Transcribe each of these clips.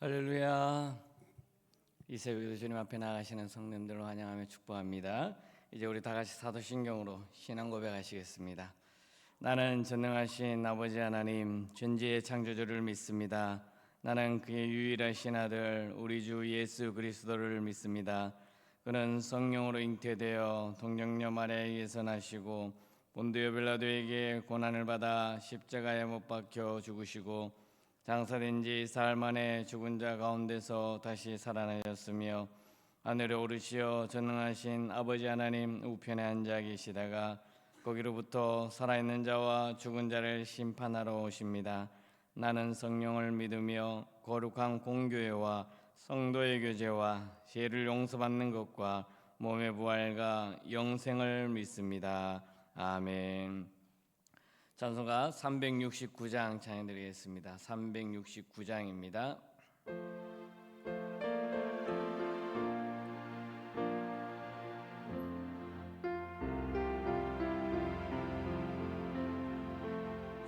할렐루야. 이 새벽에도 주님 앞에 나가시는 성도님들을 환영하며 축복합니다. 이제 우리 다 같이 사도신경으로 신앙 고백하시겠습니다. 나는 전능하신 아버지 하나님 전지의 창조주를 믿습니다. 나는 그의 유일하신 아들 우리 주 예수 그리스도를 믿습니다. 그는 성령으로 잉태되어 동정녀 마리아에게서 나시고 본디오 빌라도에게 고난을 받아 십자가에 못 박혀 죽으시고 장사된 지 사흘 만에 죽은 자 가운데서 다시 살아나셨으며 하늘에 오르시어 전능하신 아버지 하나님 우편에 앉아 계시다가 거기로부터 살아있는 자와 죽은 자를 심판하러 오십니다. 나는 성령을 믿으며 거룩한 공교회와 성도의 교제와 죄를 용서받는 것과 몸의 부활과 영생을 믿습니다. 아멘. 찬송가 369장 찬양드리겠습니다. 369장입니다.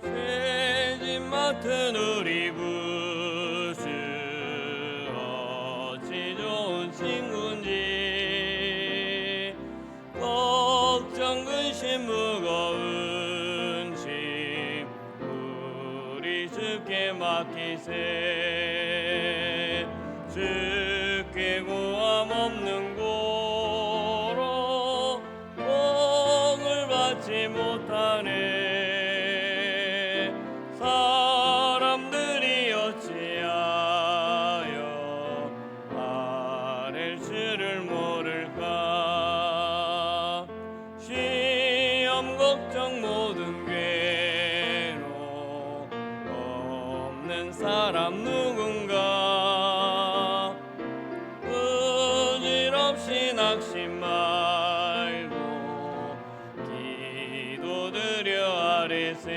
죄짐 맡은 우리 구주 어찌 좋은 친구인지 걱정 근심 무거운 주께 맡기세. 주께 구함 없는 고로 복을 받지 못하네. 사람들이 어찌하여 아랠 줄을 모를까. 시험 걱정 모든 사람 누군가. 의질없이 낙심 말고 기도드려 아뢰세.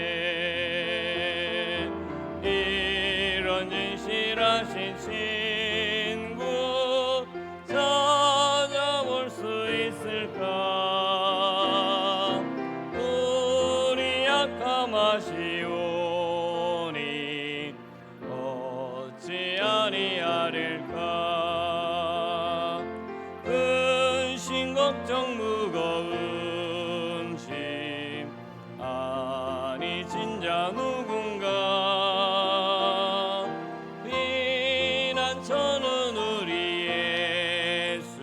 이런 진실하신 친구 찾아볼 수 있을까. 우리 약함 아시오 아릴까. 근심 걱정 무거운 짐 아니 진자 누군가. 피난처는 우리 예수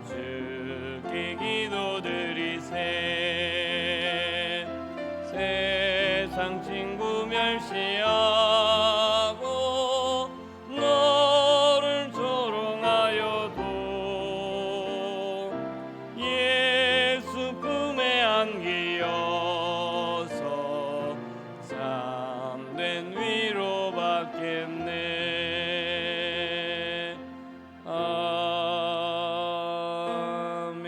주께 기도드리세. 세상 친구 멸시하고 너를 조롱하여도 예수 품에 안기어서 참된 위로받겠네. 아멘.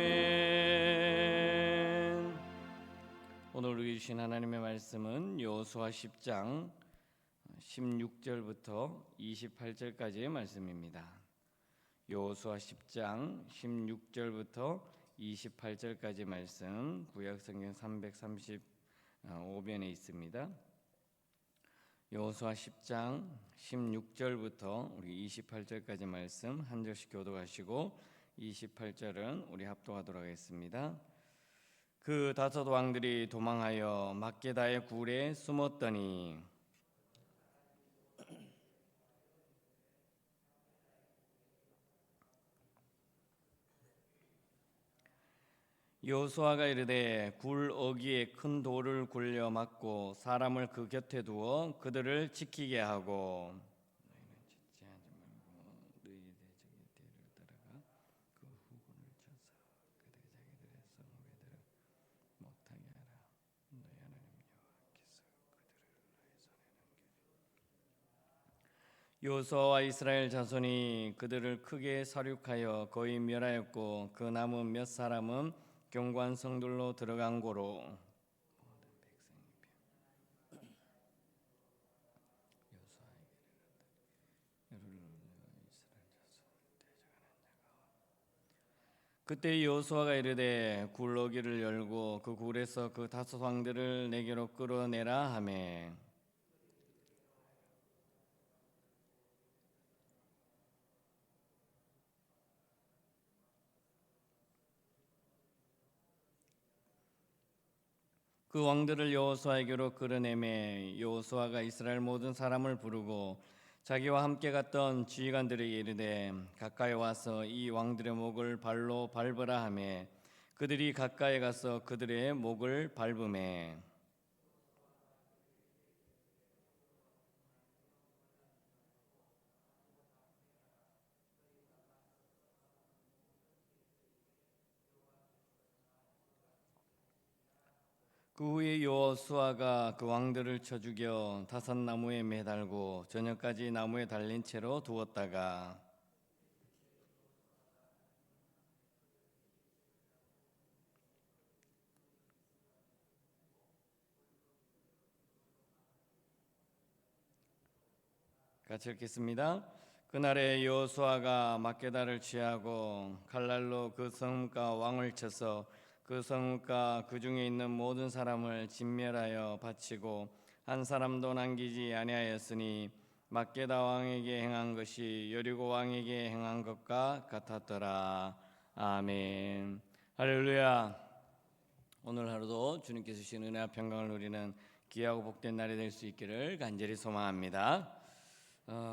오늘 우리 주신 하나님의 말씀은 여호수아 10장 16절부터 28절까지의 말씀입니다. 여호수아 10장 16절부터 28절까지 말씀 구약성경 335변에 있습니다. 여호수아 10장 16절부터 우리 28절까지 말씀 한 절씩 교독하시고 28절은 우리 합독하도록 하겠습니다. 그 다섯 왕들이 도망하여 막게다의 굴에 숨었더니 여호수아가 이르되 굴 어귀에 큰 돌을 굴려 막고 사람을 그 곁에 두어 그들을 지키게 하고 너희는 지체하지 말고 너희 대적의 대를 따라가 그 후군을 쳐서 그들의 자기들의 성읍에 들어 못하게 하라. 너희 하나님 여호와께서 그들을 너희 손에 넘겨. 여호수아와 이스라엘 자손이 그들을 크게 살육하여 거의 멸하였고 그 남은 몇 사람은 경관 성들로 들어간 고로 그때 여호수아가 이르되 굴 어귀를 열고 그 굴에서 그 다섯 왕들을 내게로 끌어내라 하매 그 왕들을 여호수아에게로 끌어내매 여호수아가 이스라엘 모든 사람을 부르고 자기와 함께 갔던 지휘관들에게 이르되 가까이 와서 이 왕들의 목을 발로 밟으라 하며 그들이 가까이 가서 그들의 목을 밟으매 그 후에 여호수아가 그 왕들을 쳐 죽여 다섯 나무에 매달고 저녁까지 나무에 달린 채로 두었다가 같이 읽겠습니다. 그날에 여호수아가 막게다를 취하고 칼날로 그 성읍과 왕을 쳐서 그 성읍과 그 중에 있는 모든 사람을 진멸하여 바치고 한 사람도 남기지 아니하였으니 막게다 왕에게 행한 것이 여리고 왕에게 행한 것과 같았더라. 아멘. 할렐루야. 오늘 하루도 주님께서 주신 은혜와 평강을 누리는 귀하고 복된 날이 될 수 있기를 간절히 소망합니다.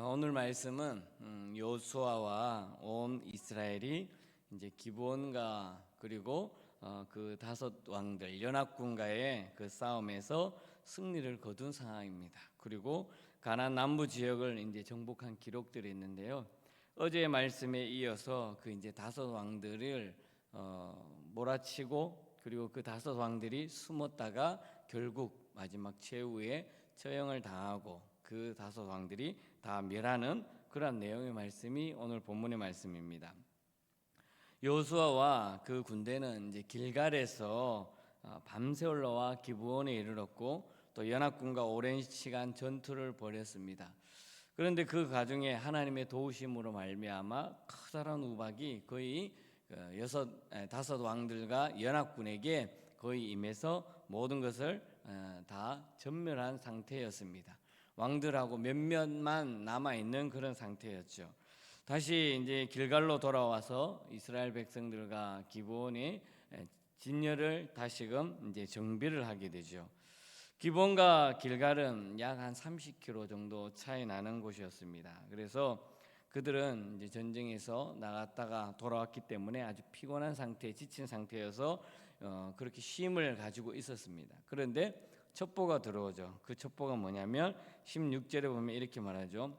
오늘 말씀은 여호수아와 온 이스라엘이 이제 기브온과 그리고 그 다섯 왕들 연합군과의 그 싸움에서 승리를 거둔 상황입니다. 그리고 가나안 남부 지역을 이제 정복한 기록들이 있는데요. 어제의 말씀에 이어서 그 이제 다섯 왕들을 몰아치고 그리고 그 다섯 왕들이 숨었다가 결국 마지막 최후에 처형을 당하고 그 다섯 왕들이 다 멸하는 그런 내용의 말씀이 오늘 본문의 말씀입니다. 여호수아와 그 군대는 이제 길갈에서 밤새 올라와 기브온에 이르렀고 또 연합군과 오랜 시간 전투를 벌였습니다. 그런데 그 과정에 하나님의 도우심으로 말미암아 커다란 우박이 거의 다섯 왕들과 연합군에게 거의 임해서 모든 것을 다 전멸한 상태였습니다. 왕들하고 몇몇만 남아 있는 그런 상태였죠. 다시 이제 길갈로 돌아와서 이스라엘 백성들과 기브온의 진열을 다시금 이제 정비를 하게 되죠. 기브온과 길갈은 약 한 30km 정도 차이 나는 곳이었습니다. 그래서 그들은 이제 전쟁에서 나갔다가 돌아왔기 때문에 아주 피곤한 상태, 지친 상태여서 그렇게 쉼을 가지고 있었습니다. 그런데 첩보가 들어오죠. 그 첩보가 뭐냐면 16절에 보면 이렇게 말하죠.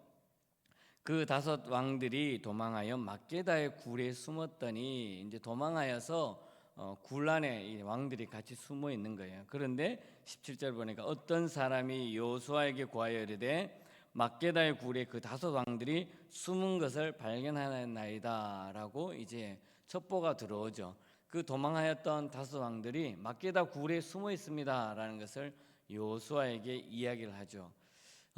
그 다섯 왕들이 도망하여 막게다의 굴에 숨었더니 이제 도망하여서 굴 안에 이 왕들이 같이 숨어 있는 거예요. 그런데 17절 보니까 어떤 사람이 여호수아에게 구하여 이르되 막게다의 굴에 그 다섯 왕들이 숨은 것을 발견하였나이다라고 이제 첩보가 들어오죠. 그 도망하였던 다섯 왕들이 막게다 굴에 숨어 있습니다라는 것을 여호수아에게 이야기를 하죠.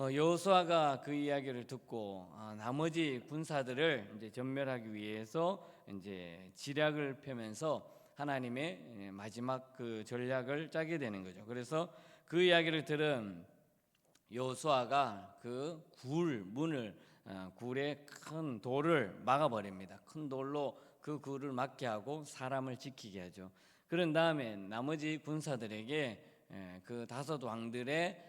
여호수아가 그 이야기를 듣고 나머지 군사들을 이제 전멸하기 위해서 이제 지략을 펴면서 하나님의 마지막 그 전략을 짜게 되는 거죠. 그래서 그 이야기를 들은 여호수아가 그 굴 문을 굴의 큰 돌을 막아버립니다. 큰 돌로 그 굴을 막게 하고 사람을 지키게 하죠. 그런 다음에 나머지 군사들에게 그 다섯 왕들의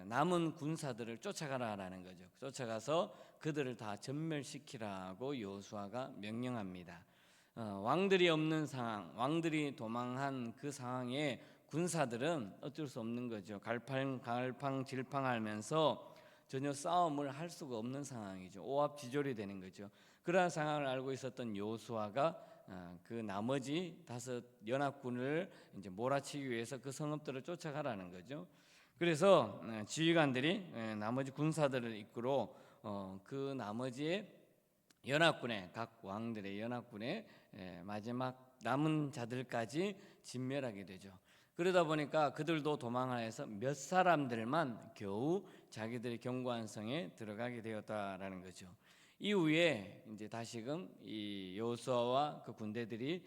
남은 군사들을 쫓아가라라는 거죠. 쫓아가서 그들을 다 전멸시키라고 여호수아가 명령합니다. 왕들이 없는 상황, 왕들이 도망한 그 상황에 군사들은 어쩔 수 없는 거죠. 갈팡질팡하면서 전혀 싸움을 할 수가 없는 상황이죠. 오합지졸이 되는 거죠. 그러한 상황을 알고 있었던 여호수아가 그 나머지 다섯 연합군을 이제 몰아치기 위해서 그 성읍들을 쫓아가라는 거죠. 그래서 지휘관들이 나머지 군사들을 이끌어 그 나머지의 연합군의 각 왕들의 연합군의 마지막 남은 자들까지 진멸하게 되죠. 그러다 보니까 그들도 도망하여서 몇 사람들만 겨우 자기들의 견고한 성에 들어가게 되었다라는 거죠. 이후에 이제 다시금 이 여호수아와 그 군대들이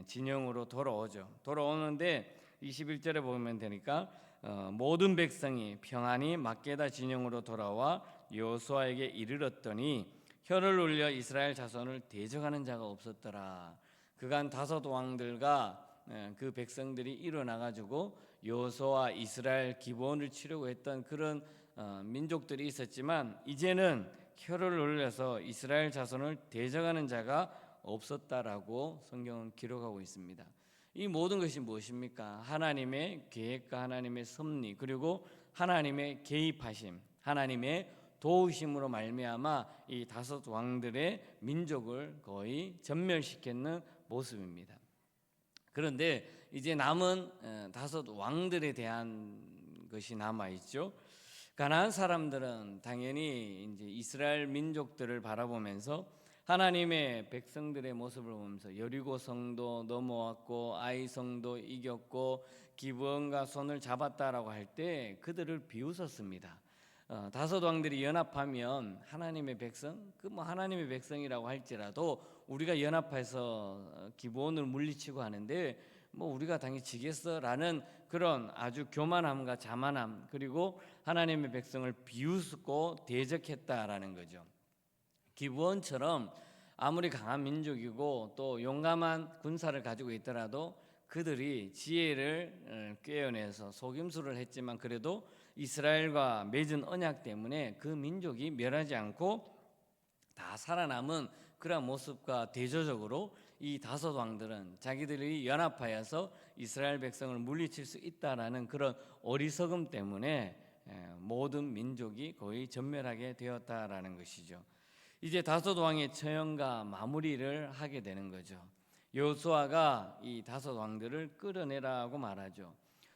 진영으로 돌아오죠. 돌아오는데 21절에 보면 되니까 모든 백성이 평안히 막게다 진영으로 돌아와 여호수아에게 이르렀더니 혀를 올려 이스라엘 자손을 대적하는 자가 없었더라. 그간 다섯 왕들과 그 백성들이 일어나 가지고 여호수아와 이스라엘 기브온을 치려고 했던 그런 민족들이 있었지만 이제는 혀를 올려서 이스라엘 자손을 대적하는 자가 없었다라고 성경은 기록하고 있습니다. 이 모든 것이 무엇입니까? 하나님의 계획과 하나님의 섭리, 그리고 하나님의 개입하심, 하나님의 도우심으로 말미암아 이 다섯 왕들의 민족을 거의 전멸시켰는 모습입니다. 그런데 이제 남은 다섯 왕들에 대한 것이 남아 있죠. 가나안 사람들은 당연히 이제 이스라엘 민족들을 바라보면서 하나님의 백성들의 모습을 보면서 여리고 성도 넘어왔고 아이 성도 이겼고 기브온과 손을 잡았다라고 할 때 그들을 비웃었습니다. 다섯 왕들이 연합하면 하나님의 백성, 하나님의 백성이라고 할지라도 우리가 연합해서 기브온을 물리치고 하는데 우리가 당연히 지겠어라는 그런 아주 교만함과 자만함, 그리고 하나님의 백성을 비웃고 대적했다라는 거죠. 기브온처럼 아무리 강한 민족이고 또 용감한 군사를 가지고 있더라도 그들이 지혜를 꿰어내서 속임수를 했지만 그래도 이스라엘과 맺은 언약 때문에 그 민족이 멸하지 않고 다 살아남은 그런 모습과 대조적으로 이 다섯 왕들은 자기들이 연합하여서 이스라엘 백성을 물리칠 수 있다라는 그런 어리석음 때문에 모든 민족이 거의 전멸하게 되었다라는 것이죠. 이제 다섯 왕의 처형과 마무리를 하게 되는 거죠. 여호수아가 이 다섯 왕들을 끌어내라고 말하죠.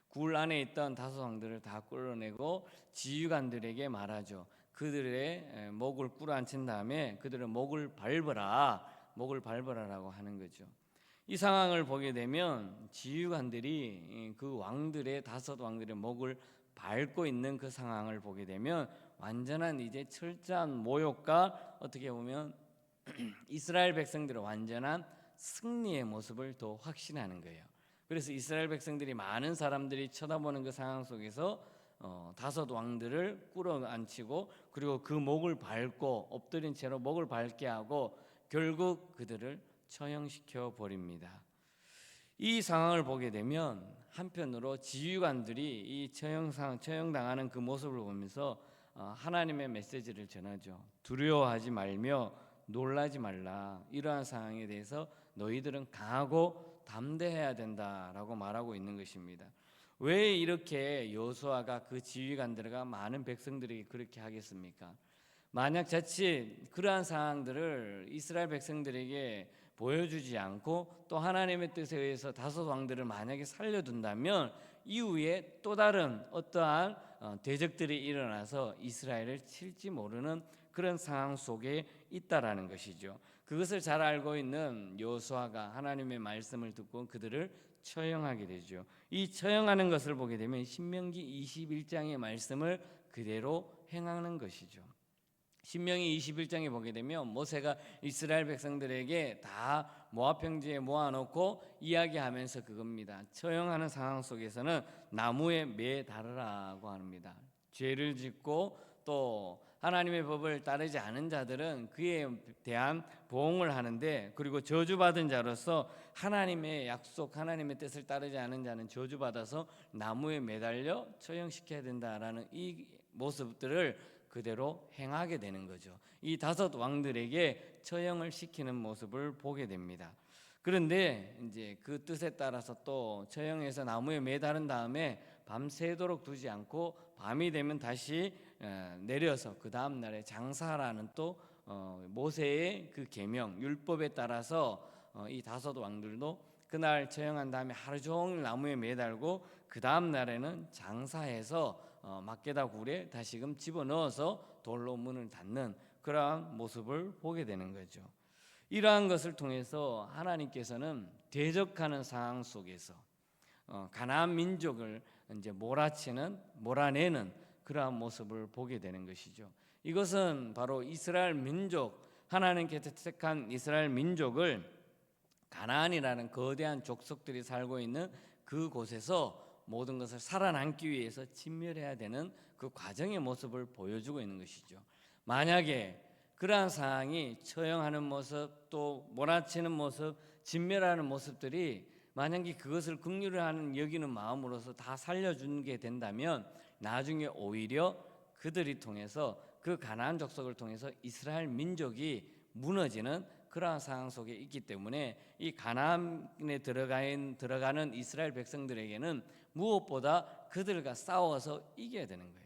굴 안에 있던 다섯 왕들을 다 끌어내고 지휘관들에게 말하죠. 그들의 목을 꿇어앉힌 다음에 그들의 목을 밟으라라고 하는 거죠. 이 상황을 보게 되면 지휘관들이 그 왕들의 다섯 왕들의 목을 밟고 있는 그 상황을 보게 되면 완전한 이제 철저한 모욕과 어떻게 보면 이스라엘 백성들의 완전한 승리의 모습을 더 확신하는 거예요. 그래서 이스라엘 백성들이 많은 사람들이 쳐다보는 그 상황 속에서 다섯 왕들을 끌어안치고 그리고 그 목을 밟고 엎드린 채로 목을 밟게 하고 결국 그들을 처형시켜 버립니다. 이 상황을 보게 되면 한편으로 지휘관들이 이 처형당하는 그 모습을 보면서 하나님의 메시지를 전하죠. 두려워하지 말며 놀라지 말라. 이러한 상황에 대해서 너희들은 강하고 담대해야 된다라고 말하고 있는 것입니다. 왜 이렇게 여호수아가 그 지휘관들과 많은 백성들에게 그렇게 하겠습니까? 만약 자칫 그러한 상황들을 이스라엘 백성들에게 보여주지 않고 또 하나님의 뜻에 의해서 다섯 왕들을 만약에 살려둔다면 이후에 또 다른 어떠한 대적들이 일어나서 이스라엘을 칠지 모르는 그런 상황 속에 있다라는 것이죠. 그것을 잘 알고 있는 여호수아가 하나님의 말씀을 듣고 그들을 처형하게 되죠. 이 처형하는 것을 보게 되면 신명기 21장의 말씀을 그대로 행하는 것이죠. 신명기 21장에 보게 되면 모세가 이스라엘 백성들에게 다 모압 평지에 모아놓고 이야기하면서 그겁니다. 처형하는 상황 속에서는 나무에 매달으라고 합니다. 죄를 짓고 또 하나님의 법을 따르지 않은 자들은 그에 대한 보응을 하는데, 그리고 저주받은 자로서 하나님의 약속, 하나님의 뜻을 따르지 않은 자는 저주받아서 나무에 매달려 처형시켜야 된다라는 이 모습들을 그대로 행하게 되는 거죠. 이 다섯 왕들에게 처형을 시키는 모습을 보게 됩니다. 그런데 이제 그 뜻에 따라서 또 처형해서 나무에 매달은 다음에 밤새도록 두지 않고 밤이 되면 다시 내려서 그 다음 날에 장사라는 또 모세의 그 계명 율법에 따라서 이 다섯 왕들도 그날 처형한 다음에 하루 종일 나무에 매달고 그 다음 날에는 장사해서 막게다 굴에 다시금 집어넣어서 돌로 문을 닫는 그러한 모습을 보게 되는 거죠. 이러한 것을 통해서 하나님께서는 대적하는 상황 속에서 가나안 민족을 이제 몰아내는 그러한 모습을 보게 되는 것이죠. 이것은 바로 이스라엘 민족, 하나님께서 택한 이스라엘 민족을 가나안이라는 거대한 족속들이 살고 있는 그곳에서 모든 것을 살아남기 위해서 진멸해야 되는 그 과정의 모습을 보여주고 있는 것이죠. 만약에 그러한 상황이 처형하는 모습, 또 몰아치는 모습, 진멸하는 모습들이 만약에 그것을 긍휼하는 여기는 마음으로서 다 살려주게 된다면 나중에 오히려 그들이 통해서 그 가나안 족속을 통해서 이스라엘 민족이 무너지는 그러한 상황 속에 있기 때문에 이 가나안에 들어가는 이스라엘 백성들에게는 무엇보다 그들과 싸워서 이겨야 되는 거예요.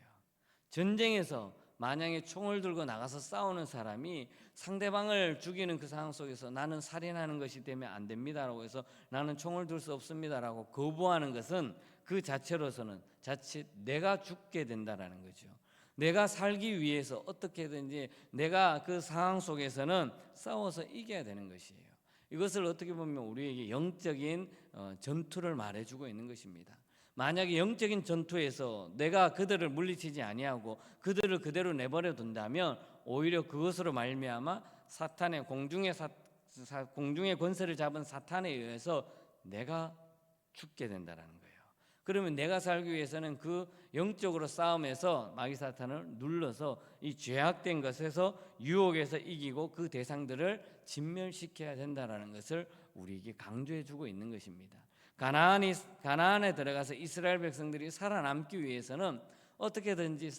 전쟁에서 만약에 총을 들고 나가서 싸우는 사람이 상대방을 죽이는 그 상황 속에서 나는 살인하는 것이 되면 안 됩니다라고 해서 나는 총을 들 수 없습니다라고 거부하는 것은 그 자체로서는 자칫 내가 죽게 된다라는 거죠. 내가 살기 위해서 어떻게든지 내가 그 상황 속에서는 싸워서 이겨야 되는 것이에요. 이것을 어떻게 보면 우리에게 영적인 전투를 말해주고 있는 것입니다. 만약에 영적인 전투에서 내가 그들을 물리치지 아니하고 그들을 그대로 내버려 둔다면 오히려 그것으로 말미암아 사탄의 공중의 권세를 잡은 사탄에 의해서 내가 죽게 된다는 거예요. 그러면 내가 살기 위해서는 그 영적으로 싸움에서 마귀 사탄을 눌러서 이 죄악된 것에서 유혹에서 이기고 그 대상들을 진멸시켜야 된다는 것을 우리에게 강조해 주고 있는 것입니다. 가나안에 들어가서 이스라엘 백성들이 살아남기 위해서는 어떻게든지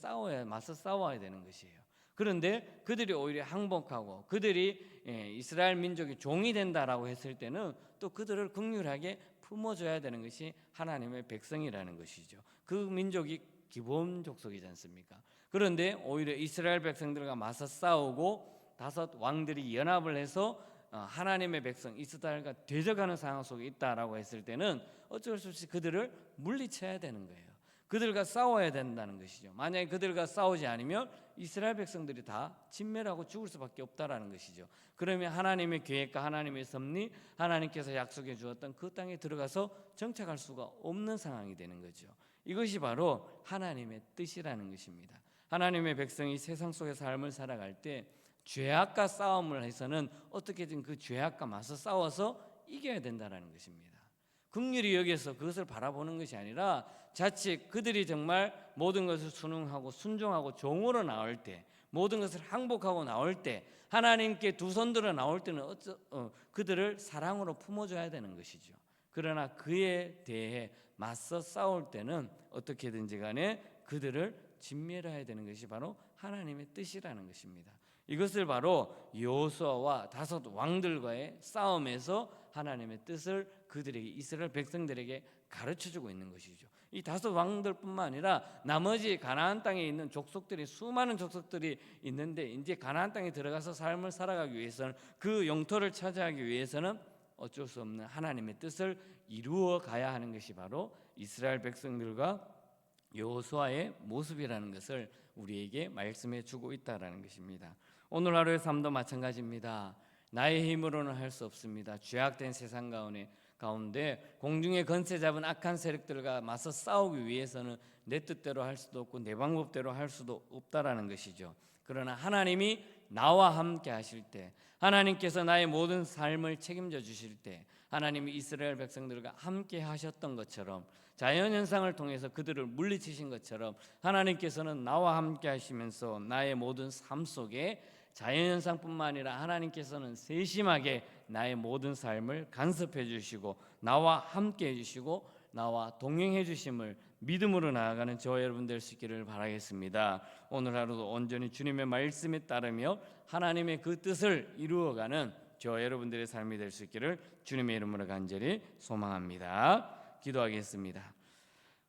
맞서 싸워야 되는 것이에요. 그런데 그들이 오히려 항복하고 그들이 이스라엘 민족의 종이 된다라고 했을 때는 또 그들을 긍휼하게 품어줘야 되는 것이 하나님의 백성이라는 것이죠. 그 민족이 기본 족속이지 않습니까? 그런데 오히려 이스라엘 백성들과 맞서 싸우고 다섯 왕들이 연합을 해서 하나님의 백성 이스라엘과 대적하는 상황 속에 있다라고 했을 때는 어쩔 수 없이 그들을 물리쳐야 되는 거예요. 그들과 싸워야 된다는 것이죠. 만약에 그들과 싸우지 않으면 이스라엘 백성들이 다 진멸하고 죽을 수밖에 없다라는 것이죠. 그러면 하나님의 계획과 하나님의 섭리, 하나님께서 약속해 주었던 그 땅에 들어가서 정착할 수가 없는 상황이 되는 거죠. 이것이 바로 하나님의 뜻이라는 것입니다. 하나님의 백성이 세상 속의 삶을 살아갈 때 죄악과 싸움을 해서는 어떻게든 그 죄악과 맞서 싸워서 이겨야 된다는 것입니다. 긍휼히 여기서 그것을 바라보는 것이 아니라 자칫 그들이 정말 모든 것을 순응하고 순종하고 종으로 나올 때, 모든 것을 항복하고 나올 때, 하나님께 두 손 들어 나올 때는 그들을 사랑으로 품어줘야 되는 것이죠. 그러나 그에 대해 맞서 싸울 때는 어떻게든지 간에 그들을 진멸해야 되는 것이 바로 하나님의 뜻이라는 것입니다. 이것을 바로 여호수아와 다섯 왕들과의 싸움에서 하나님의 뜻을 그들에게, 이스라엘 백성들에게 가르쳐주고 있는 것이죠. 이 다섯 왕들뿐만 아니라 나머지 가나안 땅에 있는 족속들이, 수많은 족속들이 있는데 이제 가나안 땅에 들어가서 삶을 살아가기 위해서는, 그 영토를 차지하기 위해서는 어쩔 수 없는 하나님의 뜻을 이루어 가야 하는 것이 바로 이스라엘 백성들과 여호수아의 모습이라는 것을 우리에게 말씀해 주고 있다라는 것입니다. 오늘 하루의 삶도 마찬가지입니다. 나의 힘으로는 할 수 없습니다. 죄악된 세상 가운데 공중의 권세 잡은 악한 세력들과 맞서 싸우기 위해서는 내 뜻대로 할 수도 없고 내 방법대로 할 수도 없다라는 것이죠. 그러나 하나님이 나와 함께 하실 때, 하나님께서 나의 모든 삶을 책임져 주실 때, 하나님이 이스라엘 백성들과 함께 하셨던 것처럼, 자연현상을 통해서 그들을 물리치신 것처럼 하나님께서는 나와 함께 하시면서 나의 모든 삶 속에 자연현상뿐만 아니라 하나님께서는 세심하게 나의 모든 삶을 간섭해 주시고 나와 함께 해주시고 나와 동행해 주심을 믿음으로 나아가는 저와 여러분 될 수 있기를 바라겠습니다. 오늘 하루도 온전히 주님의 말씀에 따르며 하나님의 그 뜻을 이루어가는 저와 여러분들의 삶이 될 수 있기를 주님의 이름으로 간절히 소망합니다. 기도하겠습니다.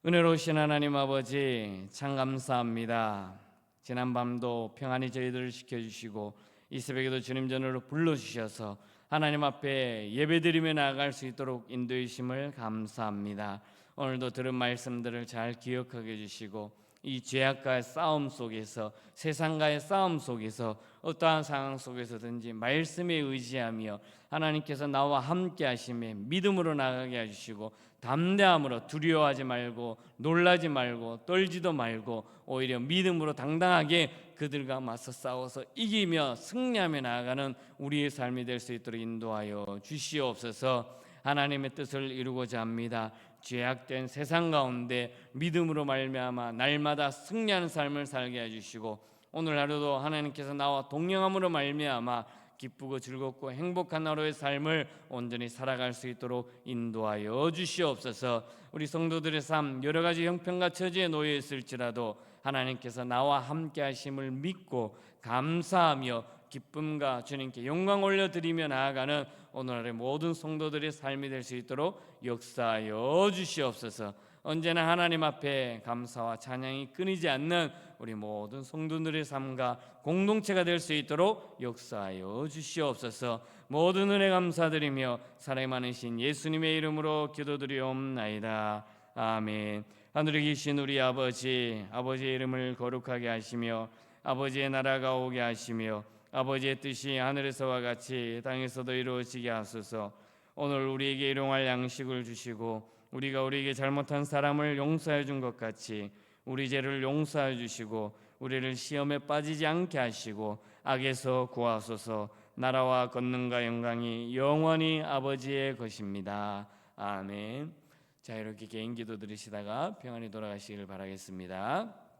은혜로우신 하나님 아버지, 참 감사합니다. 지난 밤도 평안히 저희들을 지켜주시고 이 새벽에도 주님 전으로 불러주셔서 하나님 앞에 예배드리며 나아갈 수 있도록 인도해 주심을 감사합니다. 오늘도 들은 말씀들을 잘 기억하게 해주시고 이 죄악과의 싸움 속에서, 세상과의 싸움 속에서, 어떠한 상황 속에서든지 말씀에 의지하며 하나님께서 나와 함께 하심에 믿음으로 나가게 해주시고 담대함으로, 두려워하지 말고 놀라지 말고 떨지도 말고 오히려 믿음으로 당당하게 그들과 맞서 싸워서 이기며 승리하며 나아가는 우리의 삶이 될 수 있도록 인도하여 주시옵소서. 하나님의 뜻을 이루고자 합니다. 죄악된 세상 가운데 믿음으로 말미암아 날마다 승리하는 삶을 살게 해주시고 오늘 하루도 하나님께서 나와 동행함으로 말미암아 기쁘고 즐겁고 행복한 하루의 삶을 온전히 살아갈 수 있도록 인도하여 주시옵소서. 우리 성도들의 삶 여러 가지 형편과 처지에 놓여 있을지라도 하나님께서 나와 함께 하심을 믿고 감사하며 기쁨과 주님께 영광 올려드리며 나아가는 오늘날의 모든 성도들의 삶이 될 수 있도록 역사하여 주시옵소서. 언제나 하나님 앞에 감사와 찬양이 끊이지 않는 우리 모든 성도들의 삶과 공동체가 될 수 있도록 역사하여 주시옵소서. 모든 은혜 감사드리며 사랑이 많으신 예수님의 이름으로 기도드리옵나이다. 아멘. 하늘에 계신 우리 아버지, 아버지의 이름을 거룩하게 하시며 아버지의 나라가 오게 하시며 아버지의 뜻이 하늘에서와 같이 땅에서도 이루어지게 하소서. 오늘 우리에게 일용할 양식을 주시고 우리가 우리에게 잘못한 사람을 용서해 준 것 같이 우리 죄를 용서해 주시고 우리를 시험에 빠지지 않게 하시고 악에서 구하소서. 나라와 권능과 영광이 영원히 아버지의 것입니다. 아멘. 자, 이렇게 개인 기도 드리시다가 평안히 돌아가시길 바라겠습니다.